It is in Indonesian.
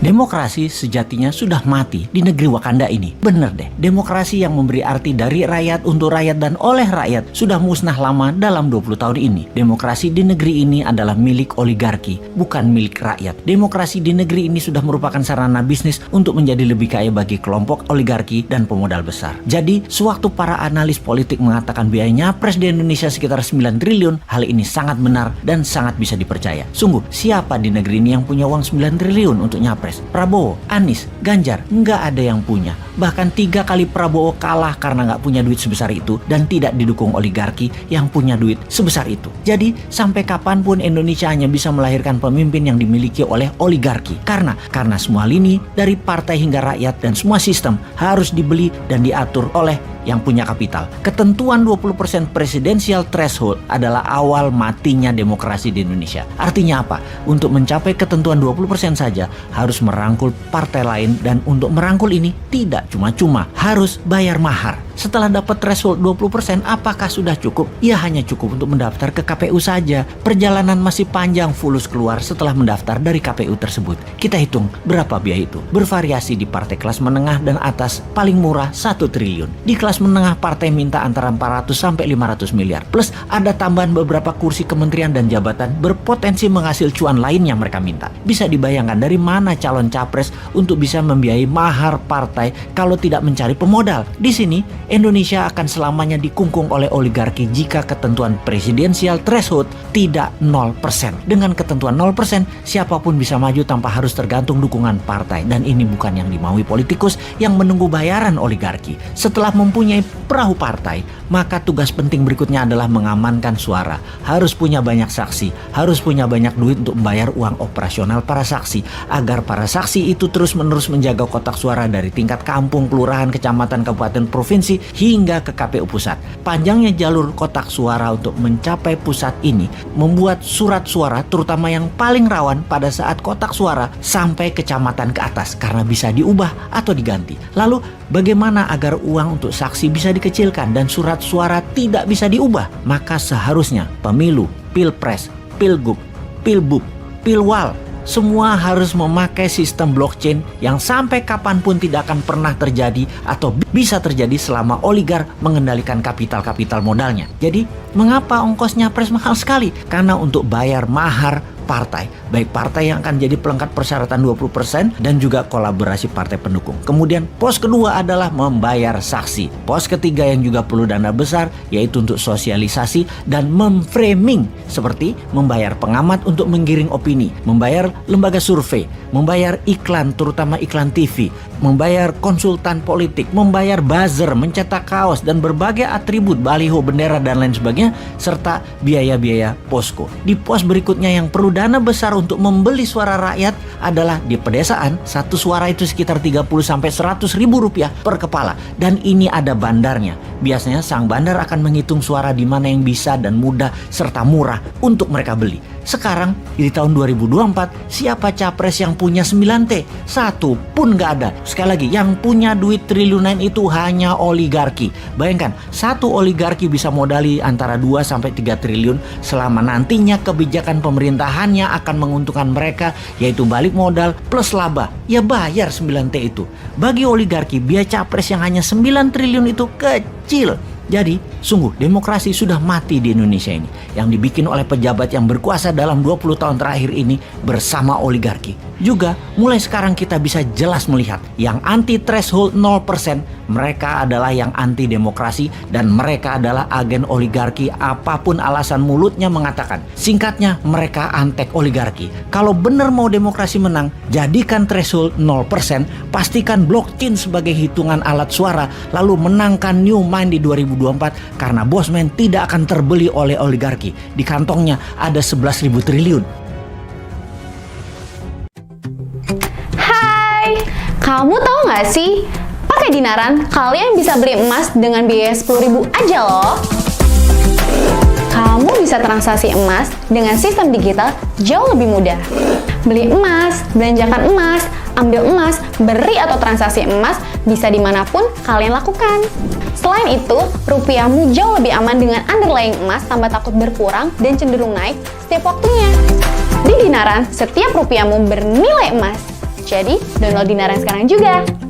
Demokrasi sejatinya sudah mati di negeri Wakanda ini. Bener deh, demokrasi yang memberi arti dari rakyat untuk rakyat dan oleh rakyat sudah musnah lama dalam 20 tahun ini. Demokrasi di negeri ini adalah milik oligarki, bukan milik rakyat. Demokrasi di negeri ini sudah merupakan sarana bisnis untuk menjadi lebih kaya bagi kelompok oligarki dan pemodal besar. Jadi, sewaktu para analis politik mengatakan biaya nyapres di Indonesia sekitar 9 triliun, hal ini sangat benar dan sangat bisa dipercaya. Sungguh, siapa di negeri ini yang punya uang 9 triliun untuk nyapres? Prabowo, Anies, Ganjar, nggak ada yang punya. Bahkan 3 kali Prabowo kalah karena nggak punya duit sebesar itu dan tidak didukung oligarki yang punya duit sebesar itu. Jadi sampai kapanpun Indonesia hanya bisa melahirkan pemimpin yang dimiliki oleh oligarki. Karena semua lini dari partai hingga rakyat dan semua sistem harus dibeli dan diatur oleh yang punya kapital. Ketentuan 20% presidensial threshold adalah awal matinya demokrasi di Indonesia. Artinya apa? Untuk mencapai ketentuan 20% saja harus merangkul partai lain, dan untuk merangkul ini tidak cuma-cuma, harus bayar mahar. Setelah dapat threshold 20%, apakah sudah cukup? Ya hanya cukup untuk mendaftar ke KPU saja. Perjalanan masih panjang fulus keluar setelah mendaftar dari KPU tersebut. Kita hitung berapa biaya itu. Bervariasi di partai kelas menengah dan atas, paling murah 1 triliun. Di kelas menengah partai minta antara 400 sampai 500 miliar. Plus ada tambahan beberapa kursi kementerian dan jabatan berpotensi menghasil cuan lain yang mereka minta. Bisa dibayangkan dari mana calon capres untuk bisa membiayai mahar partai kalau tidak mencari pemodal. Di sini Indonesia akan selamanya dikungkung oleh oligarki jika ketentuan presidensial threshold tidak 0%. Dengan ketentuan 0%, siapapun bisa maju tanpa harus tergantung dukungan partai. Dan ini bukan yang dimaui politikus yang menunggu bayaran oligarki. Setelah mempunyai perahu partai, maka tugas penting berikutnya adalah mengamankan suara. Harus punya banyak saksi, harus punya banyak duit untuk membayar uang operasional para saksi, agar para saksi itu terus-menerus menjaga kotak suara dari tingkat kampung, kelurahan, kecamatan, kabupaten, provinsi, hingga ke KPU pusat. Panjangnya jalur kotak suara untuk mencapai pusat ini membuat surat suara, terutama yang paling rawan pada saat kotak suara, sampai kecamatan ke atas karena bisa diubah atau diganti. Lalu bagaimana agar uang untuk saksi bisa dikecilkan dan surat suara tidak bisa diubah? Maka seharusnya pemilu, pilpres, pilgub, pilbub, pilwal, semua harus memakai sistem blockchain yang sampai kapanpun tidak akan pernah terjadi atau bisa terjadi selama oligar mengendalikan kapital-kapital modalnya. Jadi, mengapa ongkosnya nyapres mahal sekali? Karena untuk bayar mahar partai, baik partai yang akan jadi pelengkap persyaratan 20% dan juga kolaborasi partai pendukung. Kemudian pos kedua adalah membayar saksi. Pos ketiga yang juga perlu dana besar yaitu untuk sosialisasi dan memframing, seperti membayar pengamat untuk menggiring opini, membayar lembaga survei, membayar iklan terutama iklan TV, membayar konsultan politik, membayar buzzer, mencetak kaos dan berbagai atribut baliho, bendera dan lain sebagainya, serta biaya-biaya posko. Di pos berikutnya yang perlu dana besar untuk membeli suara rakyat adalah di pedesaan. Satu suara itu sekitar 30 sampai 100 ribu rupiah per kepala, dan ini ada bandarnya. Biasanya sang bandar akan menghitung suara di mana yang bisa dan mudah serta murah untuk mereka beli. Sekarang di tahun 2024, siapa capres yang punya 9T? Satu pun nggak ada. Sekali lagi, yang punya duit triliunan itu hanya oligarki. Bayangkan, satu oligarki bisa modali antara 2 sampai 3 triliun selama nantinya kebijakan pemerintahannya akan menguntungkan mereka, yaitu balik modal plus laba. Ya bayar 9T itu. Bagi oligarki, biaya capres yang hanya 9 triliun itu kecil. Jadi, sungguh demokrasi sudah mati di Indonesia ini, yang dibikin oleh pejabat yang berkuasa dalam 20 tahun terakhir ini bersama oligarki. Juga, mulai sekarang kita bisa jelas melihat yang anti threshold 0%, mereka adalah yang anti demokrasi dan mereka adalah agen oligarki apapun alasan mulutnya mengatakan. Singkatnya, mereka antek oligarki. Kalau benar mau demokrasi menang, jadikan threshold 0%, pastikan blockchain sebagai hitungan alat suara, lalu menangkan New Mind di 2024 karena Bosman tidak akan terbeli oleh oligarki. Di kantongnya ada 11.000 triliun. Hai, kamu tahu nggak sih? Pakai Dinaran, kalian bisa beli emas dengan biaya 10.000 aja loh. Kamu bisa transaksi emas dengan sistem digital jauh lebih mudah. Beli emas, belanjakan emas, ambil emas, beri atau transaksi emas bisa dimanapun kalian lakukan. Selain itu, rupiahmu jauh lebih aman dengan underlying emas tanpa takut berkurang dan cenderung naik setiap waktunya. Di Dinaran, setiap rupiahmu bernilai emas. Jadi, download Dinarang sekarang juga.